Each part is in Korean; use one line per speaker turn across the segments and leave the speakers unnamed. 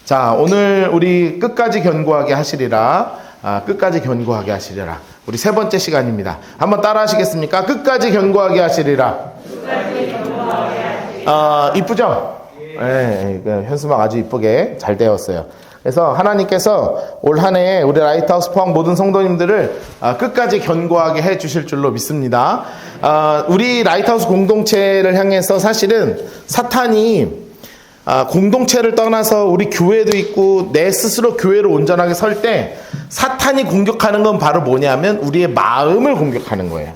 자, 오늘 우리 끝까지 견고하게 하시리라. 끝까지 견고하게 하시리라. 우리 세 번째 시간입니다. 한번 따라 하시겠습니까? 끝까지 견고하게 하시리라. 이쁘죠? 네, 현수막 아주 이쁘게 잘 되었어요. 그래서 하나님께서 올 한 해 우리 라이트하우스 포항 모든 성도님들을 끝까지 견고하게 해 주실 줄로 믿습니다. 우리 라이트하우스 공동체를 향해서 사실은 사탄이 공동체를 떠나서 우리 교회도 있고 내 스스로 교회로 온전하게 설 때 사탄이 공격하는 건 바로 뭐냐면 우리의 마음을 공격하는 거예요.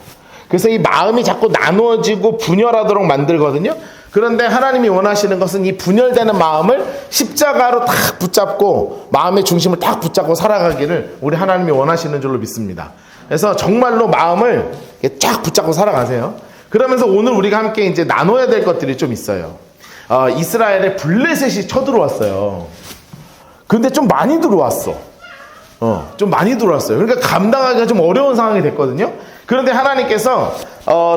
그래서 이 마음이 자꾸 나누어지고 분열하도록 만들거든요. 그런데 하나님이 원하시는 것은 이 분열되는 마음을 십자가로 딱 붙잡고 마음의 중심을 딱 붙잡고 살아가기를 우리 하나님이 원하시는 줄로 믿습니다. 그래서 정말로 마음을 쫙 붙잡고 살아가세요. 그러면서 오늘 우리가 함께 이제 나눠야 될 것들이 좀 있어요. 이스라엘에 블레셋이 쳐들어왔어요. 근데 좀 많이 들어왔어. 좀 많이 들어왔어요. 그러니까 감당하기가 좀 어려운 상황이 됐거든요. 그런데 하나님께서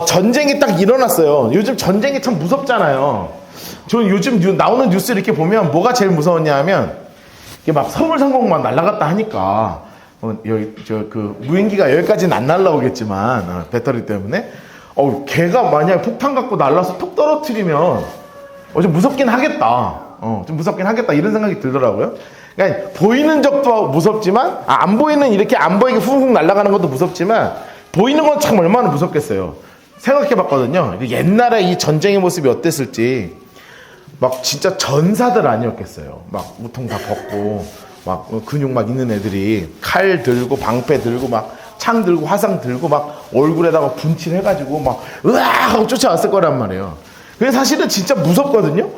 전쟁이 딱 일어났어요. 요즘 전쟁이 참 무섭잖아요. 저는 요즘 나오는 뉴스 이렇게 보면 뭐가 제일 무서웠냐 하면 이게 막 서울상공 막 날아갔다 하니까 무인기가 여기까지는 안 날아오겠지만 배터리 때문에 걔가 만약에 폭탄 갖고 날라서 톡 떨어뜨리면 좀 무섭긴 하겠다. 좀 무섭긴 하겠다. 이런 생각이 들더라고요. 그러니까 보이는 적도 무섭지만, 안 보이는 이렇게 안 보이게 훅훅 날아가는 것도 무섭지만, 보이는 건 참 얼마나 무섭겠어요. 생각해 봤거든요. 옛날에 이 전쟁의 모습이 어땠을지, 막 진짜 전사들 아니었겠어요. 막 우통 다 벗고, 막 근육 막 있는 애들이 칼 들고, 방패 들고, 막 창 들고, 화상 들고, 막 얼굴에다가 분칠해가지고, 막, 으악! 하고 쫓아왔을 거란 말이에요. 그게 사실은 진짜 무섭거든요.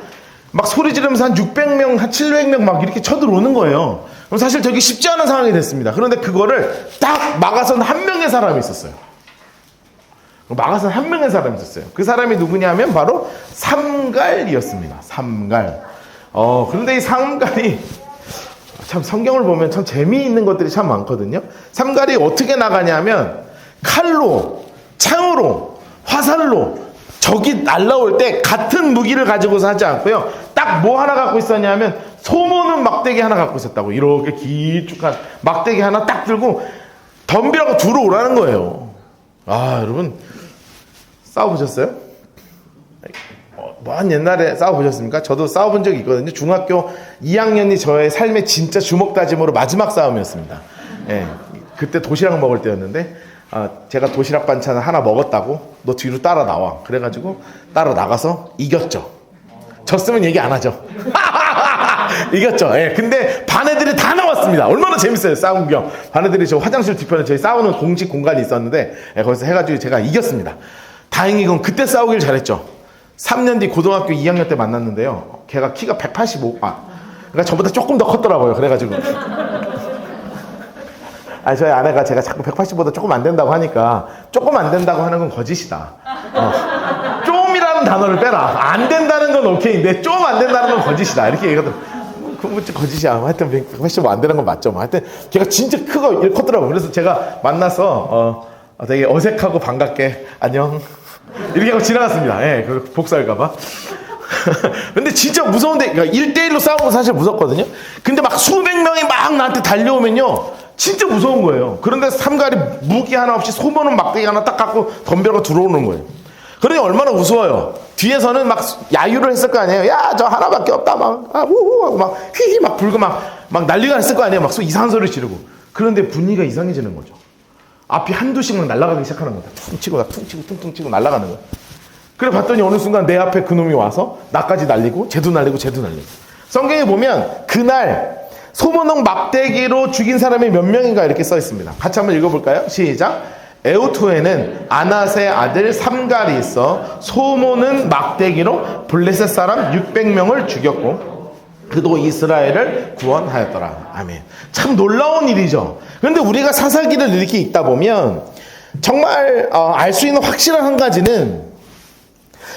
막 소리 지르면서 한 600명, 한 700명 막 이렇게 쳐들어오는 거예요. 그럼 사실 되게 쉽지 않은 상황이 됐습니다. 그런데 그거를 딱 막아선 한 명의 사람이 있었어요. 막아선 한 명의 사람이 있었어요. 그 사람이 누구냐면 바로 삼갈이었습니다. 삼갈. 그런데 이 삼갈이 참 성경을 보면 참 재미있는 것들이 참 많거든요. 삼갈이 어떻게 나가냐면 칼로, 창으로, 화살로 적이 날라올 때 같은 무기를 가지고서 하지 않고요. 딱 뭐 하나 갖고 있었냐면 소모는 막대기 하나 갖고 있었다고. 이렇게 길쭉한 막대기 하나 딱 들고 덤비라고 들어오라는 거예요. 여러분 싸워보셨어요? 먼 옛날에 싸워보셨습니까? 저도 싸워본 적이 있거든요. 중학교 2학년이 저의 삶의 진짜 주먹 다짐으로 마지막 싸움이었습니다. 예, 그때 도시락 먹을 때였는데 제가 도시락 반찬을 하나 먹었다고 너 뒤로 따라 나와. 그래가지고 따라 나가서 이겼죠. 졌으면 얘기 안 하죠. 이겼죠. 예. 근데 반 애들이 다 나왔습니다. 얼마나 재밌어요. 싸운 구경. 반 애들이 저 화장실 뒤편에 저희 싸우는 공식 공간이 있었는데 거기서 해가지고 제가 이겼습니다. 다행히 그건 그때 싸우길 잘했죠. 3년 뒤 고등학교 2학년 때 만났는데요. 걔가 키가 185. 그러니까 저보다 조금 더 컸더라고요. 그래가지고 저희 아내가 제가 자꾸 180보다 조금 안 된다고 하니까 조금 안 된다고 하는 건 거짓이다. 좀이라는 단어를 빼라. 안 된다는 건 오케이인데 좀 안 된다는 건 거짓이다. 이렇게 얘기하더라고요. 그건 거짓이야. 하여튼 180 안 되는 건 맞죠. 하여튼 걔가 진짜 컸더라고요. 그래서 제가 만나서 되게 어색하고 반갑게 안녕 이렇게 하고 지나갔습니다. 예, 복수할까봐. 근데 진짜 무서운데, 그러니까 1대1로 싸우면 사실 무섭거든요. 근데 막 수백 명이 막 나한테 달려오면요. 진짜 무서운 거예요. 그런데 삼갈이 무기 하나 없이 소모는 막대기 하나 딱 갖고 덤벼라고 들어오는 거예요. 그러니 얼마나 우스워요. 뒤에서는 막 야유를 했을 거 아니에요. 야, 저 하나밖에 없다. 막, 우후 하고 막 휘휘 막 불고 막 난리가 났을 거 아니에요. 막 이상한 소리 지르고. 그런데 분위기가 이상해지는 거죠. 앞이 한두씩 날아가기 시작하는 거다. 퉁 치고 퉁퉁 치고 날아가는 거야. 그래 봤더니 어느 순간 내 앞에 그놈이 와서 나까지 날리고 쟤도 날리고 성경에 보면 그날 소모농 막대기로 죽인 사람이 몇 명인가 이렇게 써 있습니다. 같이 한번 읽어볼까요? 시작. 에우투에는 아낫의 아들 삼갈이 있어 소모는 막대기로 블레셋 사람 600명을 죽였고 그도 이스라엘을 구원하였더라. 아멘. 참 놀라운 일이죠. 그런데 우리가 사사기를 이렇게 읽다 보면 정말 알 수 있는 확실한 한 가지는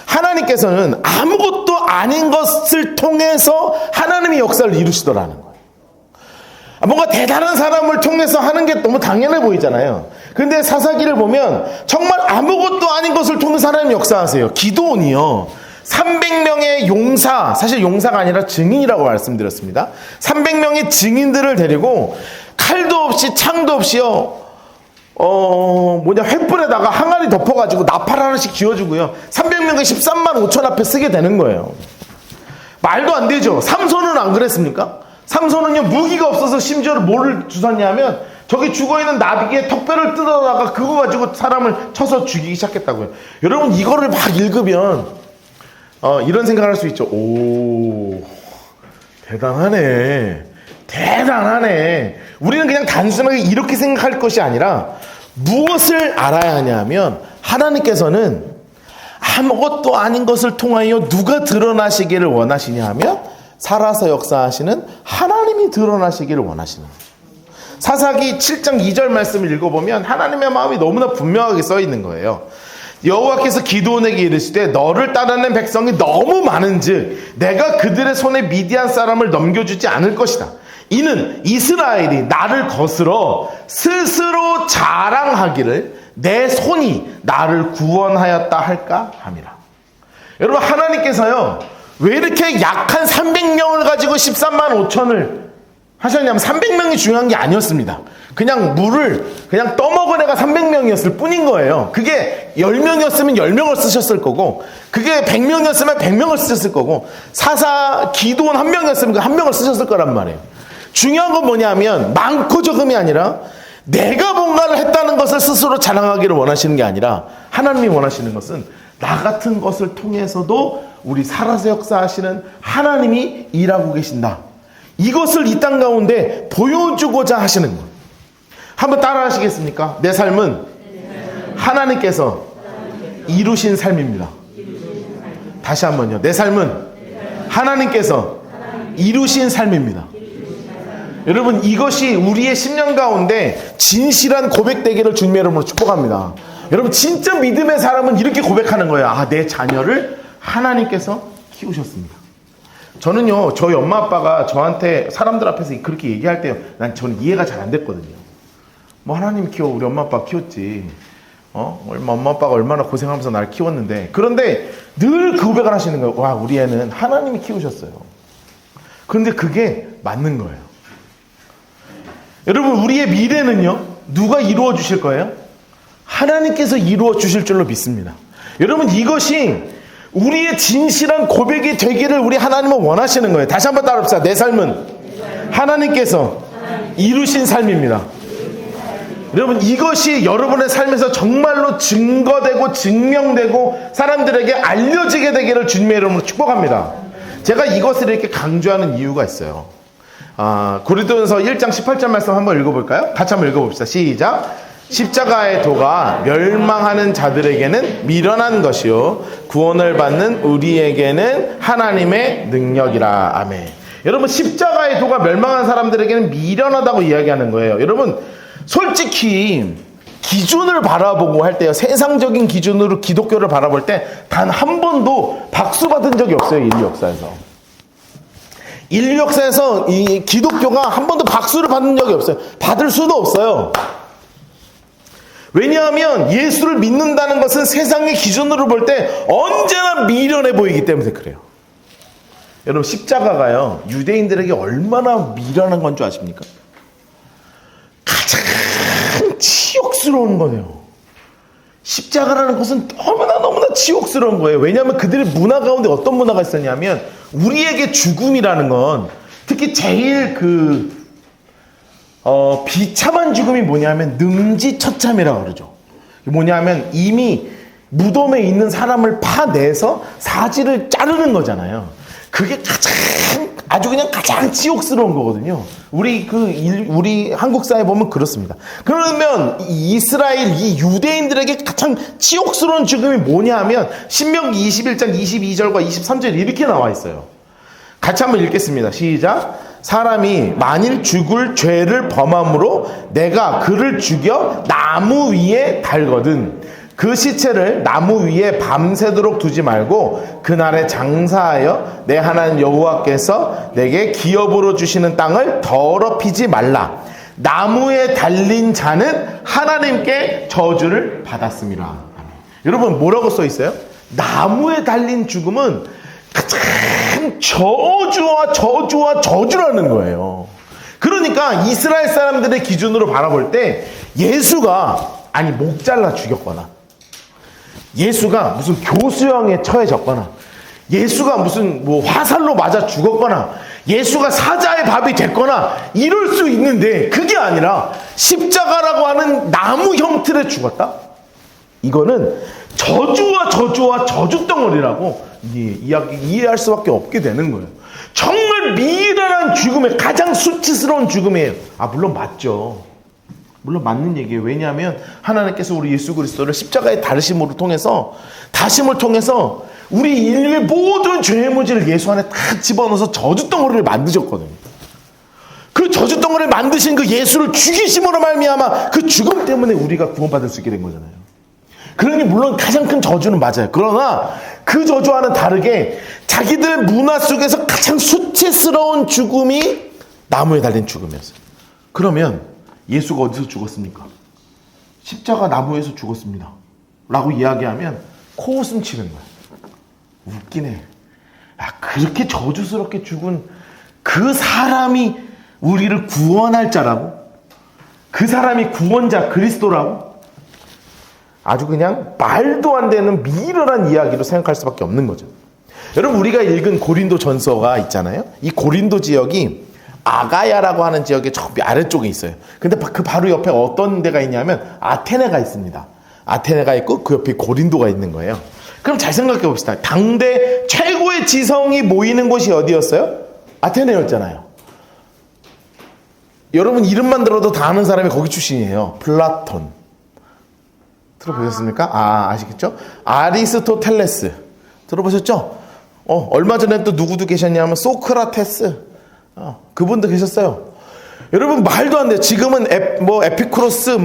하나님께서는 아무것도 아닌 것을 통해서 하나님의 역사를 이루시더라는 거예요. 뭔가 대단한 사람을 통해서 하는 게 너무 당연해 보이잖아요. 근데 사사기를 보면 정말 아무것도 아닌 것을 통해서 하나님 역사하세요. 기드온이요. 300명의 용사, 사실 용사가 아니라 증인이라고 말씀드렸습니다. 300명의 증인들을 데리고 칼도 없이 창도 없이요, 횃불에다가 항아리 덮어가지고 나팔 하나씩 쥐어주고요. 300명의 13만 5천 앞에 쓰게 되는 거예요. 말도 안 되죠. 삼손은 안 그랬습니까? 삼손은요, 무기가 없어서 심지어 뭐를 주웠냐면, 저기 죽어있는 나비의 턱뼈를 뜯어다가 그거 가지고 사람을 쳐서 죽이기 시작했다고요. 여러분, 이거를 막 읽으면, 이런 생각을 할 수 있죠. 오, 대단하네. 대단하네. 우리는 그냥 단순하게 이렇게 생각할 것이 아니라, 무엇을 알아야 하냐면, 하나님께서는 아무것도 아닌 것을 통하여 누가 드러나시기를 원하시냐 하면, 살아서 역사하시는 하나님이 드러나시기를 원하시는 거예요. 사사기 7장 2절 말씀을 읽어보면 하나님의 마음이 너무나 분명하게 써 있는 거예요. 여호와께서 기드온에게 이르시되 너를 따르는 백성이 너무 많은즉 내가 그들의 손에 미디안 사람을 넘겨주지 않을 것이다. 이는 이스라엘이 나를 거스러 스스로 자랑하기를 내 손이 나를 구원하였다 할까 함이라. 여러분, 하나님께서요, 왜 이렇게 약한 300명을 가지고 13만 5천을 하셨냐면 300명이 중요한 게 아니었습니다. 그냥 물을 그냥 떠먹은 애가 300명이었을 뿐인 거예요. 그게 10명이었으면 10명을 쓰셨을 거고, 그게 100명이었으면 100명을 쓰셨을 거고, 사사 기도원 1명이었으면 그 1명을 쓰셨을 거란 말이에요. 중요한 건 뭐냐면 많고 적음이 아니라 내가 뭔가를 했다는 것을 스스로 자랑하기를 원하시는 게 아니라 하나님이 원하시는 것은 나 같은 것을 통해서도 우리 살아서 역사하시는 하나님이 일하고 계신다. 이것을 이 땅 가운데 보여주고자 하시는 것. 한번 따라 하시겠습니까? 내 삶은 하나님께서 이루신 삶입니다. 다시 한번요. 내 삶은 하나님께서 이루신 삶입니다. 여러분, 이것이 우리의 10년 가운데 진실한 고백되기를 주님의 이름으로 축복합니다. 여러분, 진짜 믿음의 사람은 이렇게 고백하는 거예요. 아, 내 자녀를 하나님께서 키우셨습니다. 저는요, 저희 엄마 아빠가 저한테 사람들 앞에서 그렇게 얘기할 때 저는 이해가 잘 안 됐거든요. 뭐 하나님 키워, 우리 엄마 아빠 키웠지. 엄마 아빠가 얼마나 고생하면서 날 키웠는데. 그런데 늘 그 고백을 하시는 거예요. 와, 우리 애는 하나님이 키우셨어요. 그런데 그게 맞는 거예요. 여러분, 우리의 미래는요, 누가 이루어 주실 거예요? 하나님께서 이루어 주실 줄로 믿습니다. 여러분, 이것이 우리의 진실한 고백이 되기를 우리 하나님은 원하시는 거예요. 다시 한번 따라합시다. 내 삶은 하나님께서 이루신 삶입니다. 여러분, 이것이 여러분의 삶에서 정말로 증거되고 증명되고 사람들에게 알려지게 되기를 주님의 이름으로 축복합니다. 제가 이것을 이렇게 강조하는 이유가 있어요. 고린도전서 1장 18절 말씀 한번 읽어볼까요? 같이 한번 읽어봅시다. 시작. 십자가의 도가 멸망하는 자들에게는 미련한 것이요 구원을 받는 우리에게는 하나님의 능력이라. 아멘. 여러분, 십자가의 도가 멸망한 사람들에게는 미련하다고 이야기하는 거예요. 여러분, 솔직히 기준을 바라보고 할 때요, 세상적인 기준으로 기독교를 바라볼 때 단 한 번도 박수 받은 적이 없어요. 인류 역사에서. 인류 역사에서 이 기독교가 한 번도 박수를 받은 적이 없어요. 받을 수도 없어요. 왜냐하면 예수를 믿는다는 것은 세상의 기준으로 볼 때 언제나 미련해 보이기 때문에 그래요. 여러분, 십자가가요, 유대인들에게 얼마나 미련한 건 줄 아십니까? 가장 치욕스러운 거예요. 십자가라는 것은 너무나 치욕스러운 거예요. 왜냐하면 그들의 문화 가운데 어떤 문화가 있었냐면, 우리에게 죽음이라는 건 특히 제일 비참한 죽음이 뭐냐면 능지처참이라고 그러죠. 뭐냐면 이미 무덤에 있는 사람을 파내서 사지를 자르는 거잖아요. 그게 아주 그냥 가장 치욕스러운 거거든요. 우리 한국 사회 보면 그렇습니다. 그러면 이스라엘, 이 유대인들에게 가장 치욕스러운 죽음이 뭐냐 하면 신명기 21장 22절과 23절 이렇게 나와 있어요. 같이 한번 읽겠습니다. 시작. 사람이 만일 죽을 죄를 범함으로 내가 그를 죽여 나무 위에 달거든 그 시체를 나무 위에 밤새도록 두지 말고 그날에 장사하여 내 하나님 여호와께서 내게 기업으로 주시는 땅을 더럽히지 말라. 나무에 달린 자는 하나님께 저주를 받았습니다. 여러분, 뭐라고 써 있어요? 나무에 달린 죽음은 가장 저주와 저주라는 거예요. 그러니까 이스라엘 사람들의 기준으로 바라볼 때 예수가 목 잘라 죽였거나, 예수가 무슨 교수형에 처해졌거나, 예수가 무슨 화살로 맞아 죽었거나, 예수가 사자의 밥이 됐거나 이럴 수 있는데, 그게 아니라 십자가라고 하는 나무 형틀에 죽었다? 이거는 저주와 저주덩어리라고 이해할 수밖에 없게 되는 거예요. 정말 미련한 죽음의 가장 수치스러운 죽음이에요. 물론 맞죠. 물론 맞는 얘기예요. 왜냐하면 하나님께서 우리 예수 그리스도를 십자가의 다심을 통해서 우리 인류의 모든 죄의 무지를 예수 안에 딱 집어넣어서 저주덩어리를 만드셨거든요. 그 저주덩어리를 만드신 그 예수를 죽이심으로 말미암아 그 죽음 때문에 우리가 구원받을 수 있게 된 거잖아요. 그러니 물론 가장 큰 저주는 맞아요. 그러나 그 저주와는 다르게 자기들 문화 속에서 가장 수치스러운 죽음이 나무에 달린 죽음이었어요. 그러면 예수가 어디서 죽었습니까? 십자가 나무에서 죽었습니다 라고 이야기하면 코웃음 치는 거야. 웃기네. 그렇게 저주스럽게 죽은 그 사람이 우리를 구원할 자라고? 그 사람이 구원자 그리스도라고? 아주 그냥 말도 안 되는 미련한 이야기로 생각할 수밖에 없는 거죠. 여러분, 우리가 읽은 고린도 전서가 있잖아요. 이 고린도 지역이 아가야라고 하는 지역의 저 아래쪽에 있어요. 근데 그 바로 옆에 어떤 데가 있냐면 아테네가 있습니다. 아테네가 있고 그 옆에 고린도가 있는 거예요. 그럼 잘 생각해 봅시다. 당대 최고의 지성이 모이는 곳이 어디였어요? 아테네였잖아요. 여러분 이름만 들어도 다 아는 사람이 거기 출신이에요. 플라톤. 들어보셨습니까? 아시겠죠? 아리스토텔레스. 들어보셨죠? 얼마 전에 또 누구도 계셨냐면 소크라테스. 그분도 계셨어요. 여러분 말도 안 돼요. 지금은 에피쿠로스,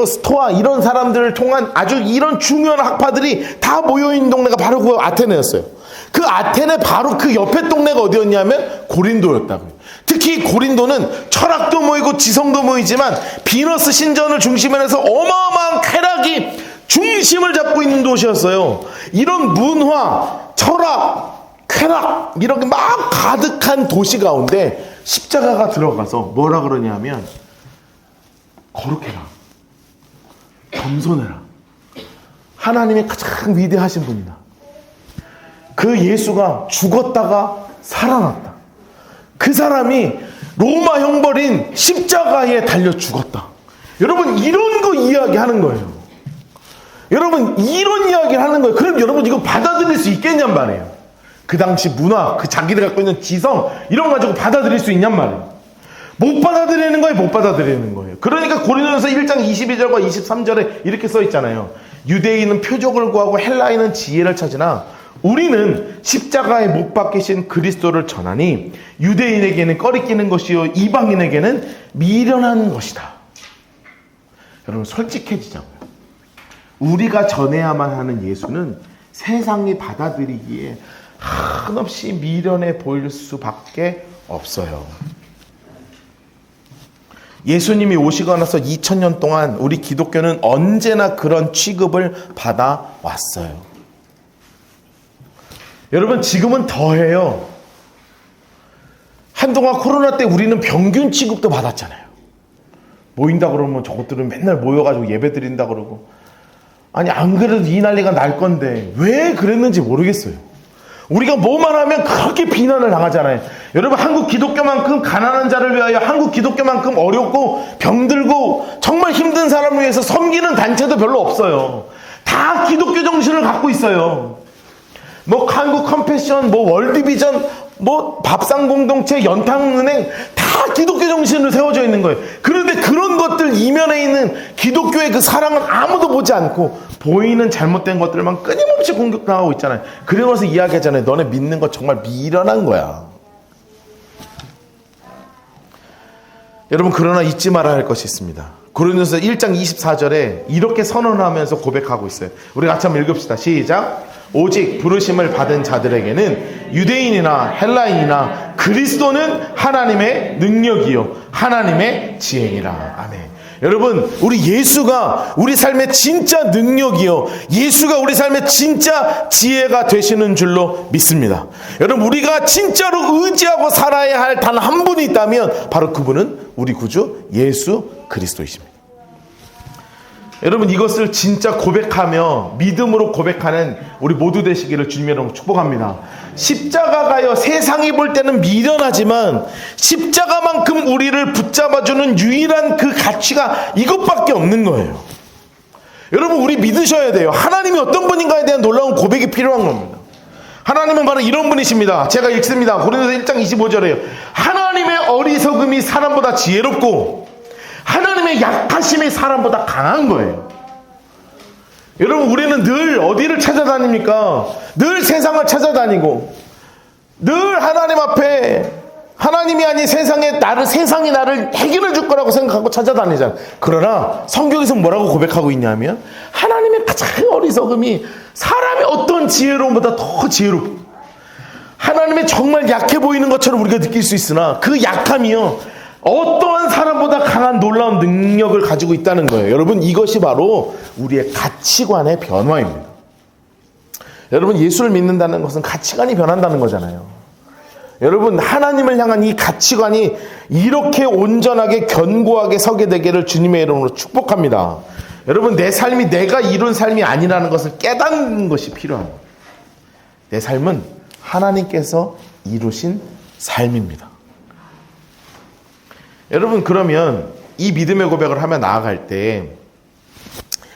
스토아 이런 사람들을 통한 아주 이런 중요한 학파들이 다 모여있는 동네가 바로 그 아테네였어요. 그 아테네 바로 그 옆에 동네가 어디였냐면 고린도였다고요. 특히 고린도는 철학도 모이고 지성도 모이지만 비너스 신전을 중심으로 해서 어마어마한 쾌락이 중심을 잡고 있는 도시였어요. 이런 문화, 철학, 쾌락 이렇게 막 가득한 도시 가운데 십자가가 들어가서 뭐라 그러냐면 거룩해라, 겸손해라, 하나님이 가장 위대하신 분이다. 그 예수가 죽었다가 살아났다. 그 사람이 로마 형벌인 십자가에 달려 죽었다. 여러분 이런 거 이야기하는 거예요. 여러분 이런 이야기를 하는 거예요. 그럼 여러분 이거 받아들일 수 있겠냔 말이에요. 그 당시 문화, 그 자기들 갖고 있는 지성 이런 거 가지고 받아들일 수 있냔 말이에요. 못 받아들이는 거예요. 못 받아들이는 거예요. 그러니까 고린도전서 1장 22절과 23절에 이렇게 써 있잖아요. 유대인은 표적을 구하고 헬라인은 지혜를 찾으나 우리는 십자가에 못 박히신 그리스도를 전하니 유대인에게는 꺼리끼는 것이요 이방인에게는 미련한 것이다. 여러분 솔직해지자고요. 우리가 전해야만 하는 예수는 세상이 받아들이기에 한없이 미련해 보일 수밖에 없어요. 예수님이 오시고 나서 2000년 동안 우리 기독교는 언제나 그런 취급을 받아왔어요. 여러분 지금은 더해요. 한동안 코로나 때 우리는 병균 취급도 받았잖아요. 모인다 그러면 저것들은 맨날 모여가지고 예배 드린다 그러고, 아니 안 그래도 이 난리가 날 건데 왜 그랬는지 모르겠어요. 우리가 뭐만 하면 그렇게 비난을 당하잖아요. 여러분 한국 기독교만큼 가난한 자를 위하여, 한국 기독교만큼 어렵고 병들고 정말 힘든 사람을 위해서 섬기는 단체도 별로 없어요. 다 기독교 정신을 갖고 있어요. 한국 컴패션, 월드비전, 밥상공동체, 연탄은행 다 기독교 정신으로 세워져 있는 거예요. 그런데 그런 것들 이면에 있는 기독교의 그 사랑은 아무도 보지 않고 보이는 잘못된 것들만 끊임없이 공격당하고 있잖아요. 그러면서 이야기하잖아요. 너네 믿는 거 정말 미련한 거야. 여러분 그러나 잊지 말아야 할 것이 있습니다. 고린도전서 1장 24절에 이렇게 선언하면서 고백하고 있어요. 우리 같이 한번 읽읍시다. 시작. 오직 부르심을 받은 자들에게는 유대인이나 헬라인이나 그리스도는 하나님의 능력이요 하나님의 지혜니라. 아멘. 여러분, 우리 예수가 우리 삶의 진짜 능력이요, 예수가 우리 삶의 진짜 지혜가 되시는 줄로 믿습니다. 여러분, 우리가 진짜로 의지하고 살아야 할 단 한 분이 있다면 바로 그분은 우리 구주 예수 그리스도이십니다. 여러분, 이것을 진짜 고백하며 믿음으로 고백하는 우리 모두 되시기를 주님의 이름으로 축복합니다. 십자가가요, 세상이 볼 때는 미련하지만 십자가만큼 우리를 붙잡아주는 유일한 그 가치가 이것밖에 없는 거예요. 여러분, 우리 믿으셔야 돼요. 하나님이 어떤 분인가에 대한 놀라운 고백이 필요한 겁니다. 하나님은 바로 이런 분이십니다. 제가 읽습니다. 고린도서 1장 25절에요. 하나님의 어리석음이 사람보다 지혜롭고 하나님의 약하심이 사람보다 강한 거예요. 여러분, 우리는 늘 어디를 찾아다닙니까? 늘 세상을 찾아다니고 늘 하나님 앞에, 하나님이 아닌 세상이 나를 해결해 줄 거라고 생각하고 찾아다니잖아요. 그러나 성경에서 뭐라고 고백하고 있냐면 하나님의 가장 어리석음이 사람의 어떤 지혜로움보다 더 지혜롭고, 하나님의 정말 약해 보이는 것처럼 우리가 느낄 수 있으나 그 약함이요, 어떠한 사람보다 강한 놀라운 능력을 가지고 있다는 거예요. 여러분, 이것이 바로 우리의 가치관의 변화입니다. 여러분, 예수를 믿는다는 것은 가치관이 변한다는 거잖아요. 여러분, 하나님을 향한 이 가치관이 이렇게 온전하게 견고하게 서게 되기를 주님의 이름으로 축복합니다. 여러분, 내 삶이 내가 이룬 삶이 아니라는 것을 깨닫는 것이 필요합니다. 내 삶은 하나님께서 이루신 삶입니다. 여러분, 그러면 이 믿음의 고백을 하며 나아갈 때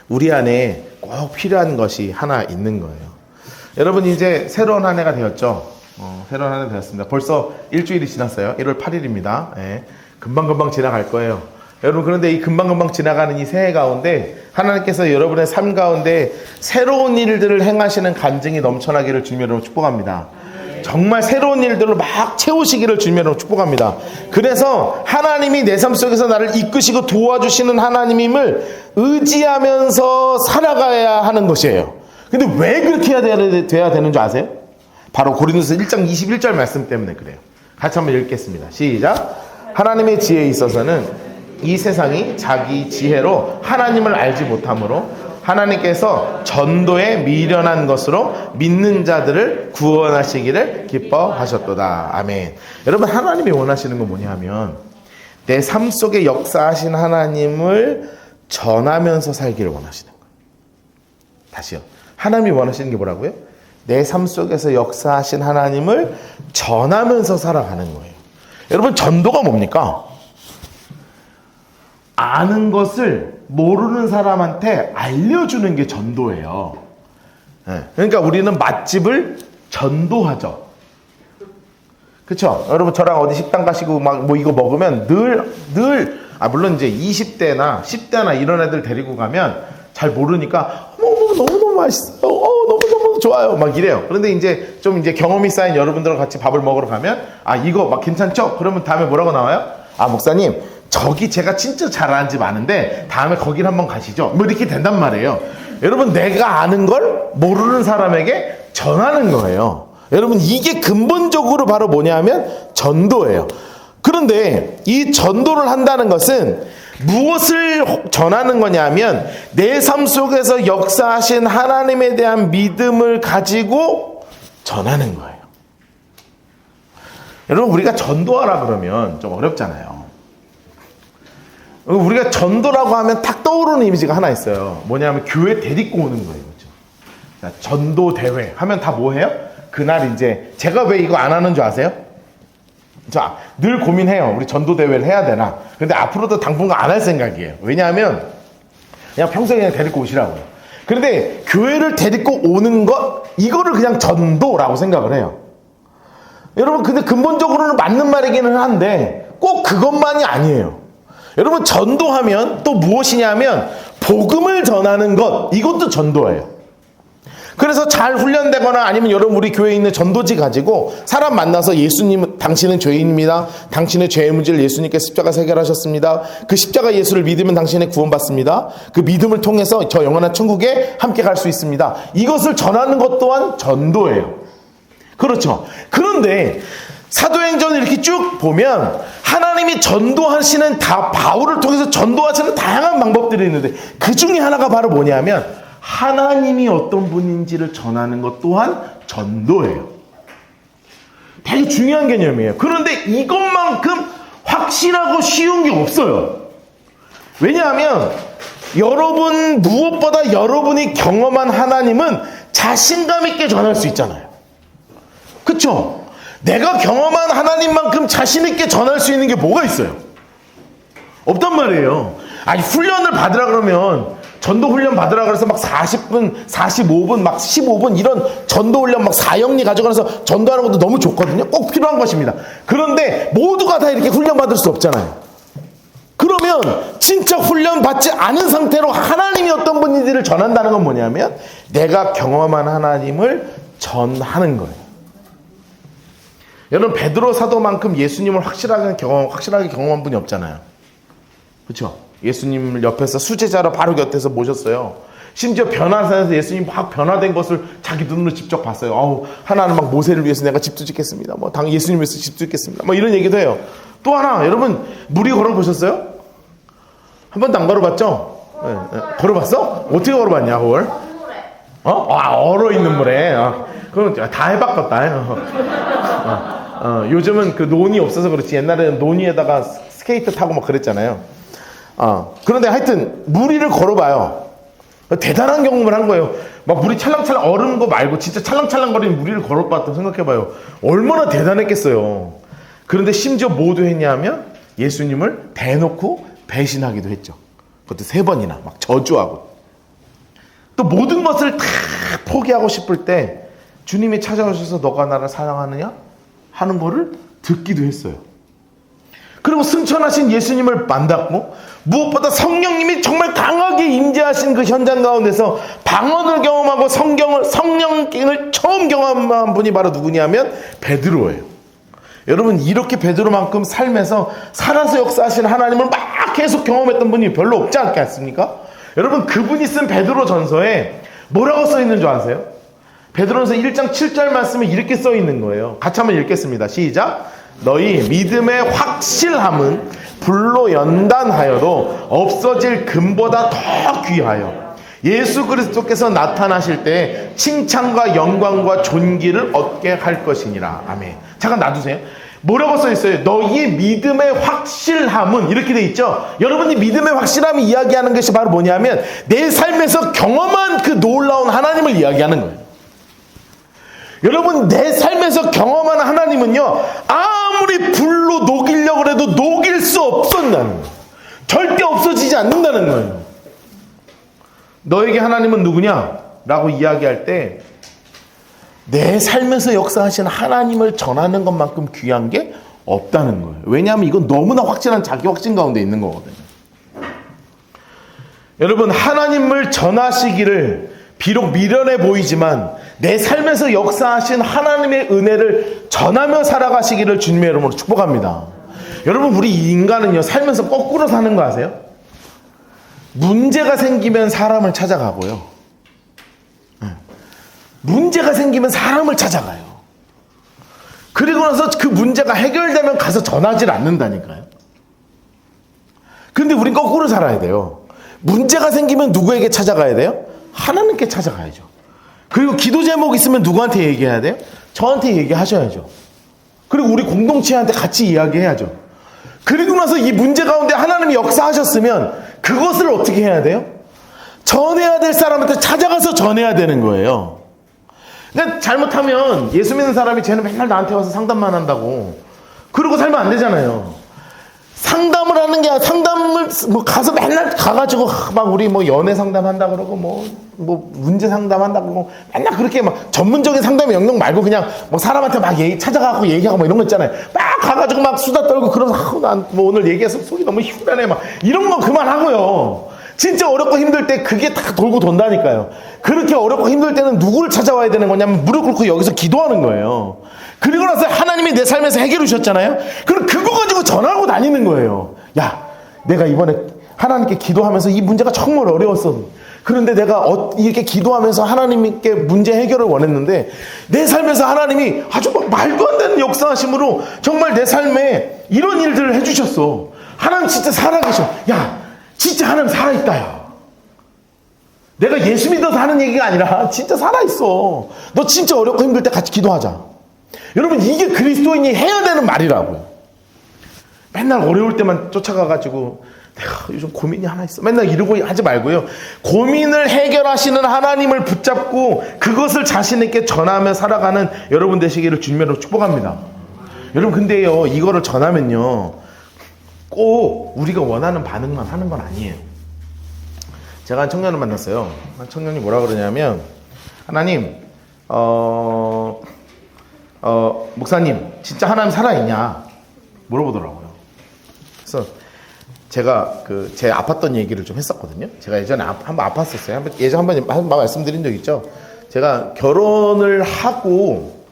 우리 안에 꼭 필요한 것이 하나 있는 거예요. 여러분, 이제 새로운 한 해가 되었죠. 새로운 한 해 되었습니다. 벌써 일주일이 지났어요. 1월 8일입니다. 예, 금방금방 지나갈 거예요. 여러분, 그런데 이 금방금방 지나가는 이 새해 가운데 하나님께서 여러분의 삶 가운데 새로운 일들을 행하시는 간증이 넘쳐나기를 주님의 이름으로 축복합니다. 정말 새로운 일들로 막 채우시기를 주님의 이름으로 축복합니다. 그래서 하나님이 내 삶 속에서 나를 이끄시고 도와주시는 하나님임을 의지하면서 살아가야 하는 것이에요. 근데 왜 그렇게 돼야 되는 줄 아세요? 바로 고린도서 1장 21절 말씀 때문에 그래요. 같이 한번 읽겠습니다. 시작. 하나님의 지혜에 있어서는 이 세상이 자기 지혜로 하나님을 알지 못하므로 하나님께서 전도에 미련한 것으로 믿는 자들을 구원하시기를 기뻐하셨도다. 아멘. 여러분, 하나님이 원하시는 건 뭐냐 하면 내 삶 속에 역사하신 하나님을 전하면서 살기를 원하시는 거예요. 다시요. 하나님이 원하시는 게 뭐라고요? 내 삶 속에서 역사하신 하나님을 전하면서 살아가는 거예요. 여러분, 전도가 뭡니까? 아는 것을 모르는 사람한테 알려주는 게 전도예요. 그러니까 우리는 맛집을 전도하죠. 그쵸? 여러분, 저랑 어디 식당 가시고 막 뭐 이거 먹으면 물론 이제 20대나 10대나 이런 애들 데리고 가면 잘 모르니까 너무너무 맛있어요. 너무너무 좋아요. 막 이래요. 그런데 이제 좀 이제 경험이 쌓인 여러분들과 같이 밥을 먹으러 가면 이거 막 괜찮죠? 그러면 다음에 뭐라고 나와요? 목사님, 저기 제가 진짜 잘 아는 집 아는데 다음에 거길 한번 가시죠. 뭐 이렇게 된단 말이에요. 여러분, 내가 아는 걸 모르는 사람에게 전하는 거예요. 여러분, 이게 근본적으로 바로 뭐냐 하면 전도예요. 그런데 이 전도를 한다는 것은 무엇을 전하는 거냐 하면 내 삶 속에서 역사하신 하나님에 대한 믿음을 가지고 전하는 거예요. 여러분, 우리가 전도하라 그러면 좀 어렵잖아요. 우리가 전도라고 하면 탁 떠오르는 이미지가 하나 있어요. 뭐냐면 교회 데리고 오는 거예요. 그렇죠? 전도 대회 하면 다 뭐 해요? 그날 이제 제가 왜 이거 안 하는 줄 아세요? 자, 늘 고민해요. 우리 전도 대회를 해야 되나? 근데 앞으로도 당분간 안 할 생각이에요. 왜냐하면 그냥 평소에 그냥 데리고 오시라고요. 그런데 교회를 데리고 오는 것, 이거를 그냥 전도라고 생각을 해요. 여러분, 근데 근본적으로는 맞는 말이기는 한데 꼭 그것만이 아니에요. 여러분, 전도하면 또 무엇이냐면 복음을 전하는 것, 이것도 전도예요. 그래서 잘 훈련되거나 아니면 여러분 우리 교회에 있는 전도지 가지고 사람 만나서 예수님, 당신은 죄인입니다. 당신의 죄의 문제를 예수님께서 십자가에서 해결하셨습니다. 그 십자가 예수를 믿으면 당신의 구원받습니다. 그 믿음을 통해서 저 영원한 천국에 함께 갈 수 있습니다. 이것을 전하는 것 또한 전도예요. 그렇죠. 그런데 사도행전을 이렇게 쭉 보면 하나님이 전도하시는 바울을 통해서 전도하시는 다양한 방법들이 있는데 그 중에 하나가 바로 뭐냐면 하나님이 어떤 분인지를 전하는 것 또한 전도예요. 되게 중요한 개념이에요. 그런데 이것만큼 확실하고 쉬운 게 없어요. 왜냐하면 여러분 무엇보다 여러분이 경험한 하나님은 자신감 있게 전할 수 있잖아요. 그렇죠? 내가 경험한 하나님만큼 자신 있게 전할 수 있는 게 뭐가 있어요? 없단 말이에요. 아니 훈련을 받으라 그러면 전도 훈련 받으라 그래서 막 40분, 45분, 막 15분 이런 전도 훈련 막 4영리 가져가서 전도하는 것도 너무 좋거든요. 꼭 필요한 것입니다. 그런데 모두가 다 이렇게 훈련 받을 수 없잖아요. 그러면 진짜 훈련 받지 않은 상태로 하나님이 어떤 분인지를 전한다는 건 뭐냐면 내가 경험한 하나님을 전하는 거예요. 여러분 베드로 사도만큼 예수님을 확실하게 경험한 분이 없잖아요. 그렇죠? 예수님을 옆에서 수제자로 바로 곁에서 모셨어요. 심지어 변화산에서 예수님 막 변화된 것을 자기 눈으로 직접 봤어요. 하나는 막 모세를 위해서 내가 집도 짓겠습니다. 당 예수님 위해서 집도 짓겠습니다. 이런 얘기도 해요. 또 하나 여러분 무리 걸어보셨어요? 한 번도 안 걸어봤죠? 네. 걸어봤어? 어떻게 걸어봤냐 그걸? 얼어 있는 물에. 그럼 다 해봤겠다. 요즘은 그 논이 없어서 그렇지 옛날에는 논 위에다가 스케이트 타고 막 그랬잖아요. 그런데 하여튼 무리를 걸어봐요. 대단한 경험을 한 거예요. 막 물이 찰랑찰랑 얼은 거 말고 진짜 찰랑찰랑거리는 무리를 걸어봤다고 생각해봐요. 얼마나 대단했겠어요. 그런데 심지어 뭐도 했냐면 예수님을 대놓고 배신하기도 했죠. 그것도 3번이나 막 저주하고. 또 모든 것을 다 포기하고 싶을 때 주님이 찾아오셔서 너가 나를 사랑하느냐? 하는 거를 듣기도 했어요. 그리고 승천하신 예수님을 만났고 무엇보다 성령님이 정말 강하게 임재하신 그 현장 가운데서 방언을 경험하고 성령을 처음 경험한 분이 바로 누구냐면 베드로예요. 여러분 이렇게 베드로만큼 삶에서 살아서 역사하신 하나님을 막 계속 경험했던 분이 별로 없지 않겠습니까? 여러분 그분이 쓴 베드로 전서에 뭐라고 써 있는 줄 아세요? 베드로전서 1장 7절 말씀에 이렇게 써 있는 거예요. 같이 한번 읽겠습니다. 시작. 너희 믿음의 확실함은 불로 연단하여도 없어질 금보다 더 귀하여 예수 그리스도께서 나타나실 때 칭찬과 영광과 존귀를 얻게 할 것이니라. 아멘. 잠깐 놔두세요. 뭐라고 써 있어요? 너희의 믿음의 확실함은 이렇게 돼 있죠. 여러분이 믿음의 확실함이 이야기하는 것이 바로 뭐냐면 내 삶에서 경험한 그 놀라운 하나님을 이야기하는 거예요. 여러분 내 삶에서 경험한 하나님은요 아무리 불로 녹이려고 해도 녹일 수 없었다는 거예요. 절대 없어지지 않는다는 거예요. 너에게 하나님은 누구냐? 라고 이야기할 때 내 삶에서 역사하신 하나님을 전하는 것만큼 귀한 게 없다는 거예요. 왜냐하면 이건 너무나 확실한 자기 확신 가운데 있는 거거든요. 여러분 하나님을 전하시기를 비록 미련해 보이지만 내 삶에서 역사하신 하나님의 은혜를 전하며 살아가시기를 주님의 이름으로 축복합니다. 여러분 우리 인간은요 살면서 거꾸로 사는 거 아세요? 문제가 생기면 사람을 찾아가고요. 문제가 생기면 사람을 찾아가요. 그리고 나서 그 문제가 해결되면 가서 전하질 않는다니까요. 근데 우린 거꾸로 살아야 돼요. 문제가 생기면 누구에게 찾아가야 돼요? 하나님께 찾아가야죠. 그리고 기도 제목 있으면 누구한테 얘기해야 돼요? 저한테 얘기하셔야죠. 그리고 우리 공동체한테 같이 이야기해야죠. 그리고 나서 이 문제 가운데 하나님이 역사하셨으면 그것을 어떻게 해야 돼요? 전해야 될 사람한테 찾아가서 전해야 되는 거예요. 그러니까 잘못하면 예수 믿는 사람이 쟤는 맨날 나한테 와서 상담만 한다고 그러고 살면 안 되잖아요. 상담을 하는 게 상담을 가서 맨날 가가지고 막 우리 연애 상담한다 그러고 문제 상담한다 그러고 맨날 그렇게 막 전문적인 상담의 영역 말고 그냥 사람한테 막 찾아가고 얘기하고 이런 거 있잖아요. 막 가가지고 막 수다 떨고 그러면서 난 오늘 얘기해서 속이 너무 후련해 막 이런 거 그만하고요. 진짜 어렵고 힘들 때 그게 다 돌고 돈다니까요. 그렇게 어렵고 힘들 때는 누구를 찾아와야 되는 거냐면 무릎 꿇고 여기서 기도하는 거예요. 그리고 나서 하나님이 내 삶에서 해결해 주셨잖아요. 그럼 그거 가지고 전하고 다니는 거예요. 야, 내가 이번에 하나님께 기도하면서 이 문제가 정말 어려웠어. 그런데 내가 이렇게 기도하면서 하나님께 문제 해결을 원했는데 내 삶에서 하나님이 아주 막 말도 안 되는 역사하심으로 정말 내 삶에 이런 일들을 해주셨어. 하나님 진짜 살아계셔. 야, 진짜 하나님 살아있다, 야. 내가 예수 믿어서 하는 얘기가 아니라 진짜 살아있어. 너 진짜 어렵고 힘들 때 같이 기도하자. 여러분, 이게 그리스도인이 해야 되는 말이라고요. 맨날 어려울 때만 쫓아가가지고 내가 요즘 고민이 하나 있어. 맨날 이러고 하지 말고요. 고민을 해결하시는 하나님을 붙잡고 그것을 자신에게 전하며 살아가는 여러분 되시기를 주님으로 축복합니다. 여러분, 근데요, 이거를 전하면요, 꼭 우리가 원하는 반응만 하는 건 아니에요. 제가 한 청년을 만났어요. 한 청년이 뭐라 그러냐면, 하나님, 목사님, 진짜 하나님 살아있냐? 물어보더라고요. 그래서 제가 제 아팠던 얘기를 좀 했었거든요. 제가 예전에 한번 아팠었어요. 예전에 한번 말씀드린 적 있죠. 제가 결혼을 하고,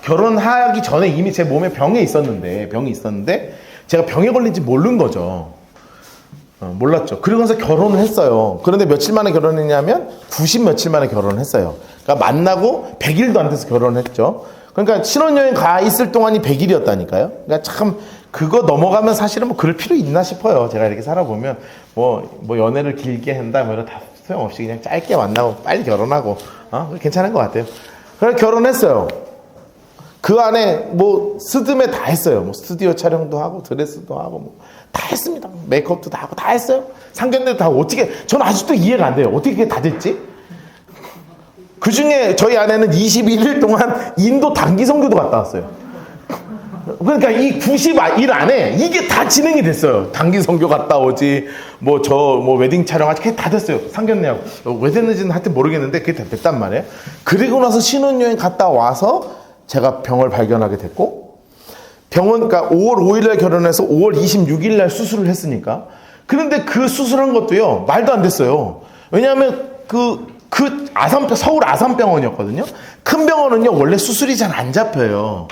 결혼하기 전에 이미 제 몸에 병이 있었는데, 제가 병에 걸린지 모르는 거죠. 몰랐죠. 그러면서 결혼을 했어요. 그런데 며칠 만에 결혼했냐면 90 며칠 만에 결혼을 했어요. 그러니까 만나고 100일도 안 돼서 결혼을 했죠. 그러니까 신혼여행 가 있을 동안이 100일이었다니까요. 그러니까 참 그거 넘어가면 사실은 뭐 그럴 필요 있나 싶어요. 제가 이렇게 살아보면 뭐 연애를 길게 한다 뭐 이런 다 소용없이 그냥 짧게 만나고 빨리 결혼하고 괜찮은 것 같아요. 그래서 결혼했어요. 그 안에 뭐 스드메 다 했어요. 뭐 스튜디오 촬영도 하고 드레스도 하고 뭐 다 했습니다. 메이크업도 다 하고 다 했어요. 상견례도 다 하고. 어떻게, 저는 아직도 이해가 안 돼요. 어떻게 그게 다 됐지? 그 중에 저희 아내는 21일 동안 인도 단기 선교도 갔다 왔어요. 그러니까 이 90일 안에 이게 다 진행이 됐어요. 단기 선교 갔다 오지, 뭐 웨딩 촬영하지, 그게 다 됐어요. 상견례하고. 왜 됐는지는 하여튼 모르겠는데 그게 다 됐단 말이에요. 그리고 나서 신혼여행 갔다 와서 제가 병을 발견하게 됐고, 그러니까 5월 5일날 결혼해서 5월 26일날 수술을 했으니까. 그런데 그 수술한 것도요, 말도 안 됐어요. 왜냐하면 서울 아산병원이었거든요. 큰 병원은요, 원래 수술이 잘 안 잡혀요.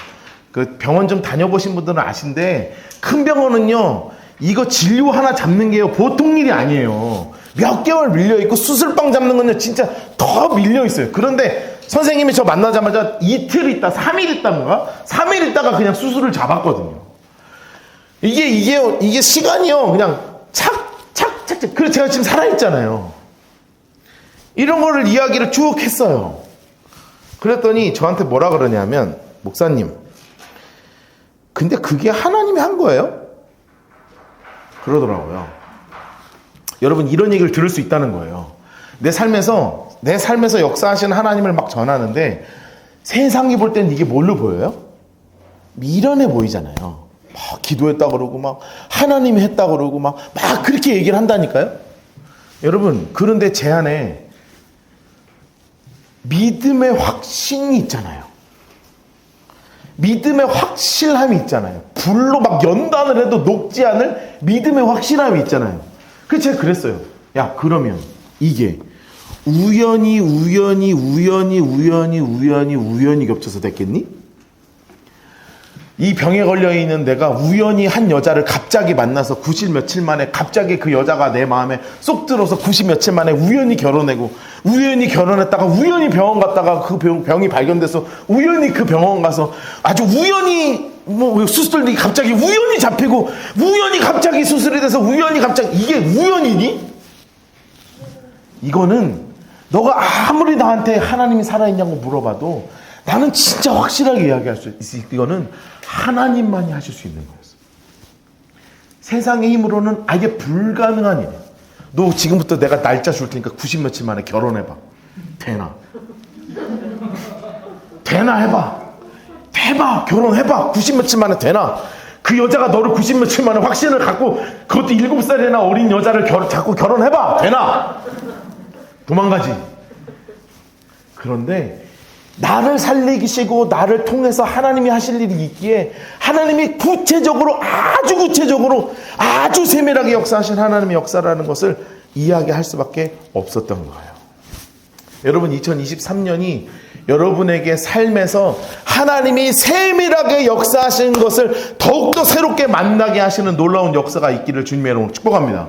그 병원 좀 다녀보신 분들은 아신데, 큰 병원은요, 이거 진료 하나 잡는 게요, 보통 일이 아니에요. 몇 개월 밀려있고, 수술방 잡는 건요, 진짜 더 밀려있어요. 그런데 선생님이 저 만나자마자 이틀 있다, 3일 있다인가? 3일 있다가 그냥 수술을 잡았거든요. 이게 시간이요, 그냥 착. 그래서 제가 지금 살아있잖아요. 이런 거를 이야기를 쭉 했어요. 그랬더니 저한테 뭐라 그러냐면, 목사님, 근데 그게 하나님이 한 거예요? 그러더라고요. 여러분, 이런 얘기를 들을 수 있다는 거예요. 내 삶에서 역사하시는 하나님을 막 전하는데 세상이 볼 때는 이게 뭘로 보여요? 미련해 보이잖아요. 막 기도했다 그러고 막 하나님이 했다 그러고 막 그렇게 얘기를 한다니까요. 여러분, 그런데 제 안에 믿음의 확신이 있잖아요. 믿음의 확실함이 있잖아요. 불로 막 연단을 해도 녹지 않을 믿음의 확실함이 있잖아요. 그래서 제가 그랬어요. 야, 그러면 이게 우연히 겹쳐서 됐겠니? 이 병에 걸려있는 내가 우연히 한 여자를 갑자기 만나서 90 며칠 만에 갑자기 그 여자가 내 마음에 쏙 들어서 90 며칠 만에 우연히 결혼하고, 우연히 결혼했다가 우연히 병원 갔다가 그 병이 발견돼서 우연히 그 병원 가서 아주 우연히 수술이 갑자기 우연히 잡히고, 우연히 갑자기 수술이 돼서 우연히 갑자기, 이게 우연이니? 이거는 너가 아무리 나한테 하나님이 살아있냐고 물어봐도 나는 진짜 확실하게 이야기할 수 있어. 이거는 하나님만이 하실 수 있는 거였어. 세상의 힘으로는 아예 불가능한 일이야. 너 지금부터 내가 날짜 줄 테니까 90 며칠 만에 결혼해봐. 되나 해봐. 결혼해봐. 90 며칠 만에 되나? 그 여자가 너를 90 며칠 만에 확신을 갖고, 그것도 7살이나 어린 여자를 자꾸 결혼해봐. 되나? 도망가지. 그런데 나를 살리시고 나를 통해서 하나님이 하실 일이 있기에, 하나님이 아주 구체적으로 아주 세밀하게 역사하신 하나님의 역사라는 것을 이야기할 수밖에 없었던 거예요. 여러분, 2023년이 여러분에게 삶에서 하나님이 세밀하게 역사하신 것을 더욱더 새롭게 만나게 하시는 놀라운 역사가 있기를 주님의 이름으로 축복합니다.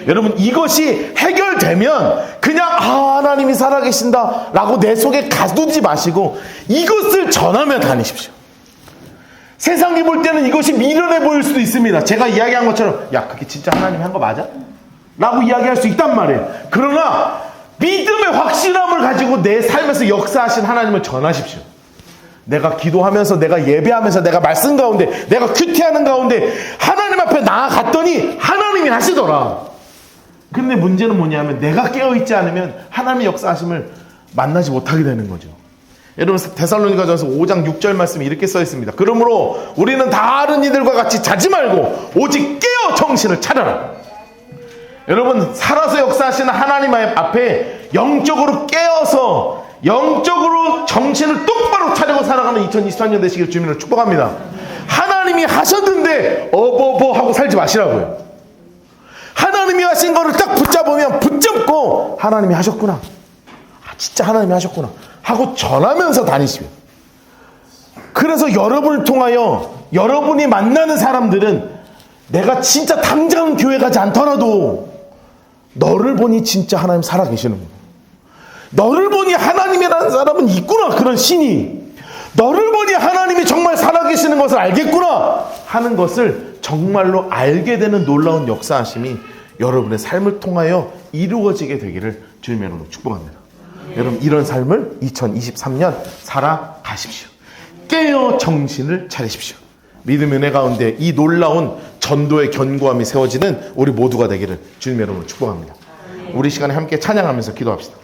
여러분, 이것이 해결 되면 그냥 하나님이 살아계신다 라고 내 속에 가두지 마시고 이것을 전하며 다니십시오. 세상이 볼 때는 이것이 미련해 보일 수도 있습니다. 제가 이야기한 것처럼 야 그게 진짜 하나님이 한 거 맞아? 라고 이야기할 수 있단 말이에요. 그러나 믿음의 확실함을 가지고 내 삶에서 역사하신 하나님을 전하십시오. 내가 기도하면서 내가 예배하면서 내가 말씀 가운데 내가 큐티하는 가운데 하나님 앞에 나아갔더니 하나님이 하시더라. 근데 문제는 뭐냐면 내가 깨어있지 않으면 하나님의 역사하심을 만나지 못하게 되는 거죠. 여러분 데살로니가전서 5장 6절 말씀이 이렇게 써 있습니다. 그러므로 우리는 다른 이들과 같이 자지 말고 오직 깨어 정신을 차려라. 여러분 살아서 역사하시는 하나님 앞에 영적으로 깨어서 영적으로 정신을 똑바로 차리고 살아가는 2023년 되시길 주님으로 축복합니다. 하나님이 하셨는데 어버버 하고 살지 마시라고요. 하나님이 하신 거를 딱 붙잡으면 붙잡고 하나님이 하셨구나. 아, 진짜 하나님이 하셨구나 하고 전하면서 다니시면. 그래서 여러분을 통하여 여러분이 만나는 사람들은 내가 진짜 당장 교회 가지 않더라도 너를 보니 진짜 하나님 살아계시는 거야. 너를 보니 하나님이라는 사람은 있구나. 그런 신이 너를 보니 하나님이 정말 살아계시는 것을 알겠구나 하는 것을 정말로 알게 되는 놀라운 역사하심이 여러분의 삶을 통하여 이루어지게 되기를 주님의 이름으로 축복합니다. 여러분 이런 삶을 2023년 살아가십시오. 깨어 정신을 차리십시오. 믿음의 은혜 가운데 이 놀라운 전도의 견고함이 세워지는 우리 모두가 되기를 주님의 이름으로 축복합니다. 우리 시간에 함께 찬양하면서 기도합시다.